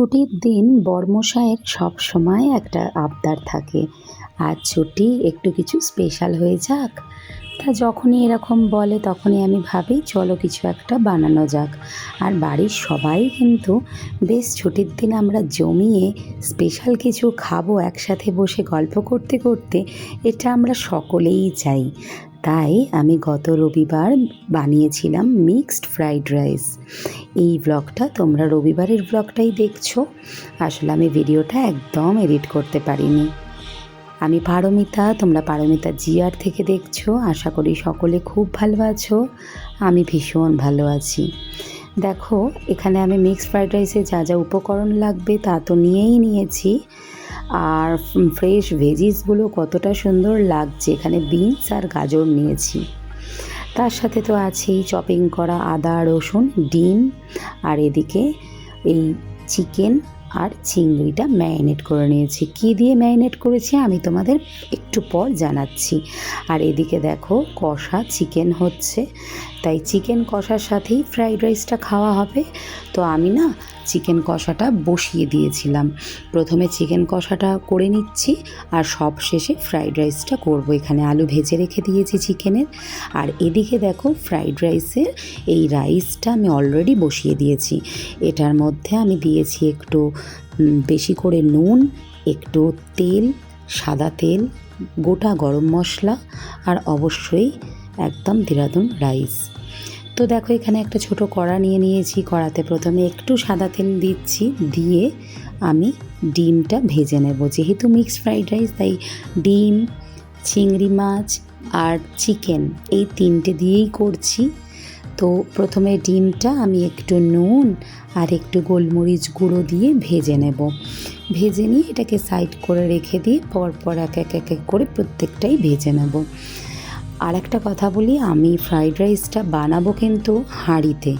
ছুটির দিন বরমশাইয়ের সবসময় একটা আবদার থাকে, আজ ছুটি, একটু কিছু স্পেশাল হয়ে যাক। তা যখনই এরকম বলে তখনই আমি ভাবি চলো কিছু একটা বানানো যাক। আর বাড়ির সবাই কিন্তু বেশ ছুটির দিন আমরা জমিয়ে স্পেশাল কিছু খাবো একসাথে বসে গল্প করতে করতে, এটা আমরা সকলেই চাই। তাই আমি গত রবিবার বানিয়েছিলাম মিক্সড ফ্রাইড রাইস। এই ব্লগটা তোমরা রবিবারের ব্লগটাই দেখছো। আসলে আমি ভিডিওটা একদম এডিট করতে পারিনি। আমি পারমিতা, তোমরা পারমিতা জিআর থেকে দেখছো। আশা করি সকলে খুব ভালো আছো। আমি ভীষণ ভালো আছি। দেখো, এখানে আমি মিক্সড ফ্রাইড রাইসে যা যা উপকরণ লাগবে তা তো নিয়েই নিয়েছি। আর ফ্রেশ ভেজিসগুলো কতটা সুন্দর লাগছে, এখানে বিনস আর গাজর নিয়েছি। তার সাথে তো আছেই চপিং করা আদা, রসুন, ডিম, আর এদিকে এই চিকেন আর চিংড়িটা ম্যারিনেট করে নিয়েছি। কী দিয়ে ম্যারিনেট করেছি আমি তোমাদের একটু পর জানাচ্ছি। আর এদিকে দেখো কষা চিকেন হচ্ছে, তাই চিকেন কষার সাথেই ফ্রাইড রাইসটা খাওয়া হবে। তো আমি না চিকেন কষাটা বসিয়ে দিয়েছিলাম। প্রথমে চিকেন কষাটা করে নিচ্ছি আর সব শেষে ফ্রাইড রাইসটা করব। এখানে আলু ভেজে রেখে দিয়েছি চিকেনের। আর এদিকে দেখো ফ্রাইড রাইসের এই রাইসটা আমি অলরেডি বসিয়ে দিয়েছি। এটার মধ্যে আমি দিয়েছি একটু বেশি করে নুন, একটু তেল, সাদা তেল, গোটা গরম মশলা, আর অবশ্যই একদম দেরাদুন রাইস। তো দেখো এখানে একটা ছোট কড়া নিয়ে নিয়েছি। কড়াতে প্রথমে একটু সাদা তেল দিচ্ছি, দিয়ে আমি ডিমটা ভেজে নেব। যেহেতু মিক্সড ফ্রাইড রাইস তাই ডিম, চিংড়ি মাছ আর চিকেন এই তিনটে দিয়েই করছি। তো প্রথমে ডিমটা আমি একটু নুন আর একটু গোলমরিচ গুঁড়ো দিয়ে ভেজে নেব। ভেজে নিয়ে এটাকে সাইড করে রেখে দিয়ে পরপর এক এক করে প্রত্যেকটাই ভেজে নেব। আর একটা কথা বলি, আমি ফ্রাইড রাইসটা বানাবো কিন্তু হাঁড়িতে,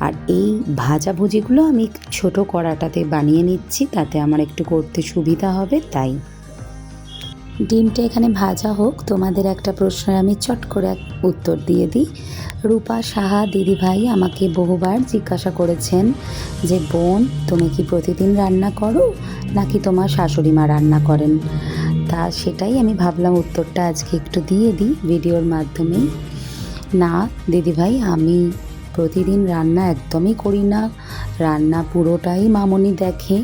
আর এই ভাজাভুজিগুলো আমি ছোট কড়াটাতে বানিয়ে নিচ্ছি, তাতে আমার একটু করতে সুবিধা হবে। তাই ডিমটা এখানে ভাজা হোক। তোমাদের একটা প্রশ্নের আমি চট করে উত্তর দিয়ে দিই। রূপা সাহা দিদিভাই আমাকে বহুবার জিজ্ঞাসা করেছেন যে বোন, তুমি কি প্রতিদিন রান্না করো নাকি তোমার শাশুড়ি মা রান্না করেন? তা সেটাই আমি ভাবলাম উত্তরটা আজকে একটু দিয়ে দিই ভিডিওর মাধ্যমেই। না দিদিভাই, আমি প্রতিদিন রান্না একদমই করি না। রান্না পুরোটাই মামনি দেখে।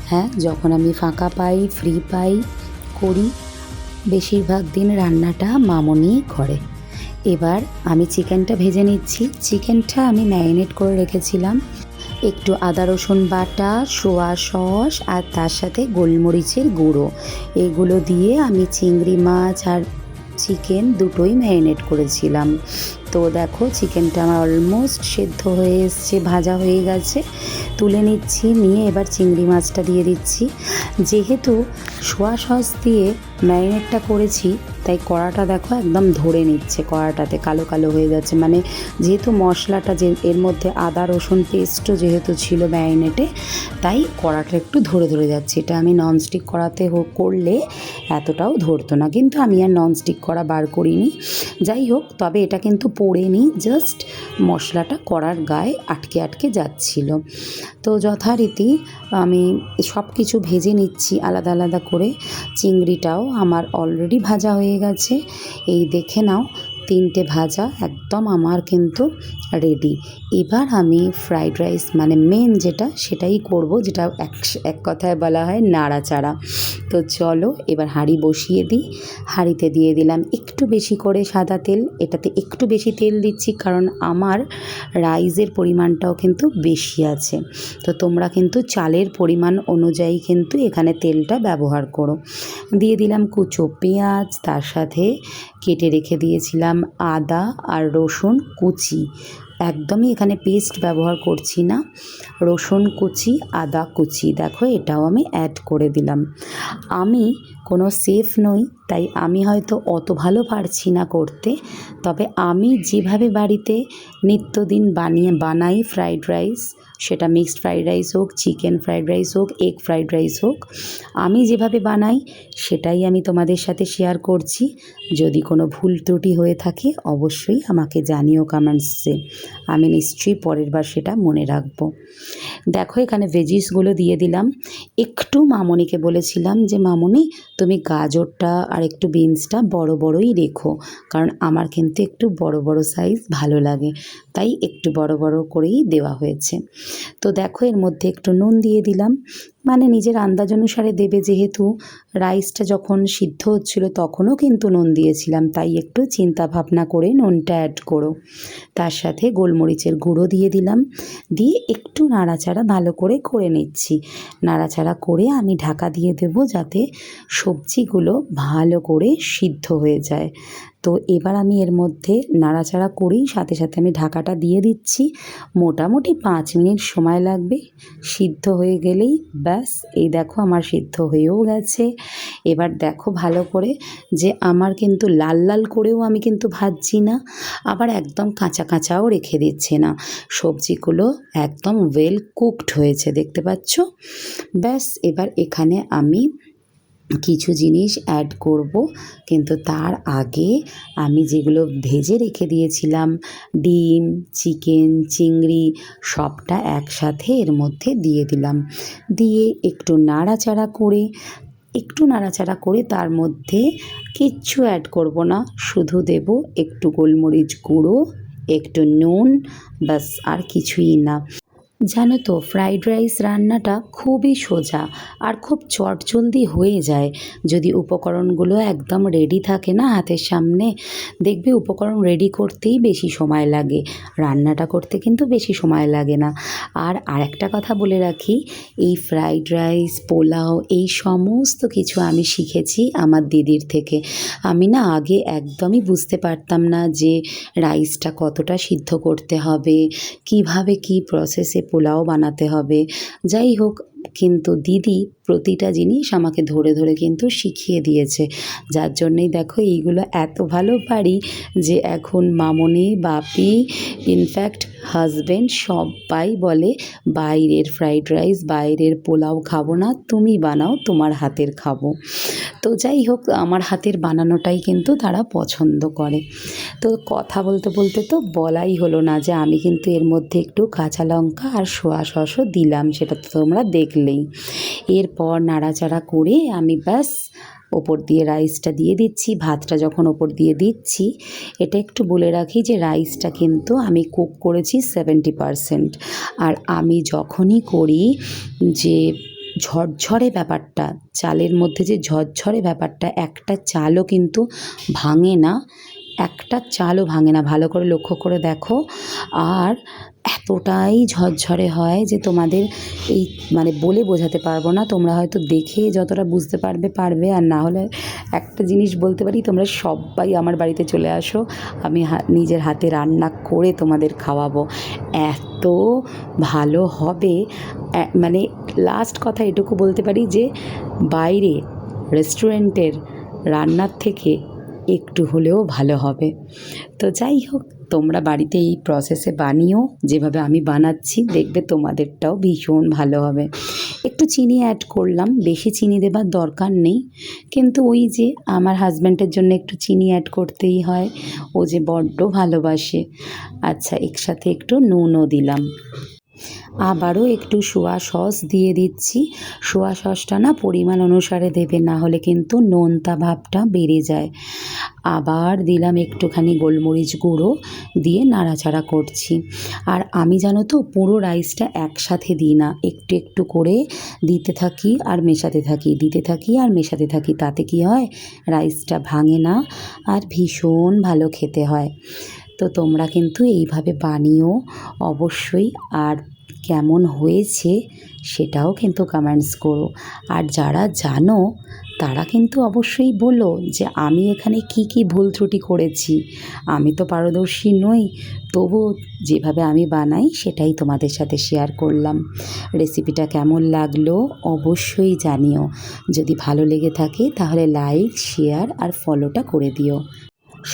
হ্যাঁ, যখন আমি ফাঁকা পাই, ফ্রি পাই, করি। বেশিরভাগ দিন রান্নাটা মামনি করে। এবার আমি চিকেনটা ভেজে নিচ্ছি। চিকেনটা আমি ম্যারিনেট করে রেখেছিলাম। একটু আদা রসুন বাটা, সোয়া সস আর তার সাথে গোলমরিচের গুঁড়ো, এগুলো দিয়ে আমি চিংড়ি মাছ আর চিকেন দুটোই ম্যারিনেট করেছিলাম। তো দেখো চিকেনটা আমার অলমোস্ট সেদ্ধ হয়ে এসছে, ভাজা হয়ে গেছে। তুলে নিচ্ছি, নিয়ে এবার চিংড়ি মাছটা দিয়ে দিচ্ছি। যেহেতু সোয়া সস দিয়ে ম্যারিনেটটা করেছি তাই কড়াটা দেখো একদম ধরে নিচ্ছে, কড়াটাতে কালো কালো হয়ে যাচ্ছে। মানে যেহেতু মশলাটা যে এর মধ্যে আদা রসুন পেস্টও যেহেতু ছিল ম্যারিনেটে, তাই কড়াটা একটু ধরে ধরে যাচ্ছে। এটা আমি ননস্টিক কড়াতে করলে এতটাও ধরতো না, কিন্তু আমি আর ননস্টিক কড়া বার করিনি। যাই হোক, তবে এটা কিন্তু পড়েনি, জাস্ট মশলাটা কড়ার গায়ে আটকে আটকে যাচ্ছিল। তো যথারীতি আমি সব কিছু ভেজে নিচ্ছি আলাদা আলাদা করে। চিংড়িটাও আমার অলরেডি ভাজা হয়ে গেছে। এই দেখে নাও, তিনটে ভাজা একদম আমার কিন্তু রেডি। এবার আমি ফ্রাইড রাইস মানে মেন যেটা সেটাই করব, যেটা এক কথায় বলা হয় নাড়াচাড়া। তো চলো এবার হাঁড়ি বসিয়ে দিই। হাঁড়িতে দিয়ে দিলাম একটু বেশি করে সাদা তেল। এটাতে একটু বেশি তেল দিচ্ছি কারণ আমার রাইসের পরিমাণটাও কিন্তু বেশি আছে। তো তোমরা কিন্তু চালের পরিমাণ অনুযায়ী কিন্তু এখানে তেলটা ব্যবহার করো। দিয়ে দিলাম কুচো পেঁয়াজ, তার সাথে কেটে রেখে দিয়েছিলাম আদা আর রসুন কুচি। একদমই এখানে পেস্ট ব্যবহার করছি না, রসুন কুচি, আদা কুচি, দেখো এটাও আমি অ্যাড করে দিলাম। আমি কোনো শেফ নই, তাই আমি হয়তো অত ভালো পারছি না করতে, তবে আমি যেভাবে বাড়িতে নিত্যদিন বানাই ফ্রাইড রাইস, সেটা মিক্সড ফ্রাইড রাইস হোক, চিকেন ফ্রাইড রাইস হোক, এগ ফ্রাইড রাইস হোক, আমি যেভাবে বানাই সেটাই আমি তোমাদের সাথে শেয়ার করছি। যদি কোনো ভুল ত্রুটি হয়ে থাকে অবশ্যই আমাকে জানিও কমেন্টসে, আমি নিশ্চয়ই পরের বার সেটা মনে রাখবো। দেখো এখানে ভেজিসগুলো দিয়ে দিলাম। একটু মামনিকে বলেছিলাম যে মামনি তুমি গাজরটা আর একটু বিনসটা বড় বড়ই রেখো, কারণ আমার কিন্তু একটু বড় বড় সাইজ ভালো লাগে, তাই একটু বড় বড় করেই দেওয়া হয়েছে। তো দেখো এর মধ্যে একটু নুন দিয়ে দিলাম, মানে নিজের আন্দাজ অনুসারে দেবে, যেহেতু রাইসটা যখন সিদ্ধ হচ্ছিল তখনও কিন্তু নুন দিয়েছিলাম, তাই একটু চিন্তা ভাবনা করে নুনটা অ্যাড করো। তার সাথে গোলমরিচের গুঁড়ো দিয়ে দিলাম, দিয়ে একটু নাড়াচাড়া ভালো করে করে নিচ্ছি। নাড়াচাড়া করে আমি ঢাকা দিয়ে দেব যাতে সবজিগুলো ভালো করে সিদ্ধ হয়ে যায়। তো এবার আমি এর মধ্যে নাড়াচাড়া করেই সাথে সাথে আমি ঢাকাটা দিয়ে দিচ্ছি। মোটামুটি 5 মিনিট সময় লাগবে, সিদ্ধ হয়ে গেলেই ব্যাস। এই দেখো আমার সিদ্ধ হয়েও গেছে। এবার দেখো ভালো করে যে আমার কিন্তু লাল লাল করেও আমি কিন্তু ভাজছি না, আবার একদম কাঁচা কাঁচাও রেখে দিচ্ছি না, সবজিগুলো একদম ওয়েল কুকড হয়েছে, দেখতে পাচ্ছ। ব্যাস এবার এখানে আমি কিছু জিনিস অ্যাড করব, কিন্তু তার আগে আমি যেগুলো ভেজে রেখে দিয়েছিলাম ডিম, চিকেন, চিংড়ি সবটা একসাথে এর মধ্যে দিয়ে দিলাম। দিয়ে একটু নাড়াচাড়া করে তার মধ্যে কিচ্ছু অ্যাড করব না, শুধু দেব একটু গোলমরিচ গুঁড়ো, একটু নুন, ব্যাস আর কিছুই না। জানো তো ফ্রাইড রাইস রান্নাটা খুবই সোজা আর খুব চটজলদি হয়ে যায় যদি উপকরণগুলো একদম রেডি থাকে না হাতের সামনে। দেখবে উপকরণ রেডি করতেই বেশি সময় লাগে, রান্নাটা করতে কিন্তু বেশি সময় লাগে না। আর আরেকটা কথা বলে রাখি, এই ফ্রাইড রাইস, পোলাও এই সমস্ত কিছু আমি শিখেছি আমার দিদির থেকে। আমি না আগে একদমই বুঝতে পারতাম না যে রাইসটা কতটা সিদ্ধ করতে হবে, কিভাবে কি প্রসেসে পোলাও বানাতে হবে। যাই হোক, কিন্তু দিদি প্রতিটা জিনিস আমাকে ধরে ধরে কিন্তু শিখিয়ে দিয়েছে, যার জন্যেই দেখো এইগুলো এত ভালো পারি যে এখন মামনি, বাপি, ইনফ্যাক্ট হাজব্যান্ড সবাই বলে বাইরের ফ্রাইড রাইস, বাইরের পোলাও খাবো না, তুমি বানাও, তোমার হাতের খাবো। তো যাই হোক, আমার হাতের বানানোটাই কিন্তু তারা পছন্দ করে। তো কথা বলতে বলতে তো বলাই হলো না যে আমি কিন্তু এর মধ্যে একটু কাঁচা লঙ্কা আর সোয়া সসও দিলাম, সেটা তো তোমরা দেখলেই। এরপর নাড়াচাড়া করে আমি ব্যাস ওপর দিয়ে রাইসটা দিয়ে দিচ্ছি। ভাতটা যখন ওপর দিয়ে দিচ্ছি, এটা একটু বলে রাখি যে রাইসটা কিন্তু আমি কুক করেছি 70%। আর আমি যখনই করি যে ঝরঝরে ব্যাপারটা, চালের মধ্যে যে ঝরঝরে ব্যাপারটা, একটা চালও কিন্তু ভাঙে না, একটা চালও ভাঙে না, ভালো করে লক্ষ্য করে দেখো। আর এতটাই ঝরঝরে হয় যে তোমাদের এই মানে বলে বোঝাতে পারবো না, তোমরা হয়তো দেখে যতটা বুঝতে পারবে, আর না হলে একটা জিনিস বলতে পারি, তোমরা সবাই আমার বাড়িতে চলে আসো, আমি নিজের হাতে রান্না করে তোমাদের খাওয়াবো, এত ভালো হবে। মানে লাস্ট কথা এটুকু বলতে পারি যে বাইরে রেস্টুরেন্টের রান্নার থেকে একটু হলেও ভালো হবে। তো যাই হোক, তোমরা বাড়িতে এই প্রসেসে বানিও যেভাবে আমি বানাচ্ছি, দেখবে তোমাদেরটাও ভীষণ ভালো হবে। একটু চিনি অ্যাড করলাম, বেশি চিনি দেবার দরকার নেই, কিন্তু ওই যে আমার হাজব্যান্ডের জন্য একটু চিনি অ্যাড করতেই হয়, ও যে বড্ড ভালোবাসে। আচ্ছা, একসাথে একটু নুনও দিলাম, আবারও একটু সোয়া সস দিয়ে দিচ্ছি। সোয়া সসটা না পরিমাণ অনুসারে দেবে, না হলে কিন্তু নোনতা ভাবটা বেড়ে যায়। আবার দিলাম একটুখানি গোলমরিচ গুঁড়ো, দিয়ে নাড়াচাড়া করছি। আর আমি জানো তো পুরো রাইসটা একসাথে দিই না, একটু একটু করে দিতে থাকি আর মেশাতে থাকি, দিতে থাকি আর মেশাতে থাকি, তাতে কি হয় রাইসটা ভাঙে না আর ভীষণ ভালো খেতে হয়। তো তোমরা কিন্তু এইভাবে বানিও অবশ্যই, আর কেমন হয়েছে সেটাও কিন্তু কমেন্টস করো। আর যারা জানো তারা কিন্তু অবশ্যই বলো যে আমি এখানে কি কি ভুল ত্রুটি করেছি। আমি তো পারদর্শী নই, তবু যেভাবে আমি বানাই সেটাই তোমাদের সাথে শেয়ার করলাম। রেসিপিটা কেমন লাগলো অবশ্যই জানিও, যদি ভালো লেগে থাকে তাহলে লাইক, শেয়ার আর ফলোটা করে দিও।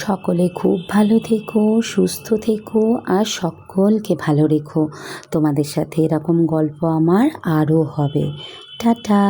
সকলে খুব ভালো থেকো, সুস্থ থেকো আর সকলকে ভালো রেখো। তোমাদের সাথে এরকম গল্প আমার আরও হবে। টাটা।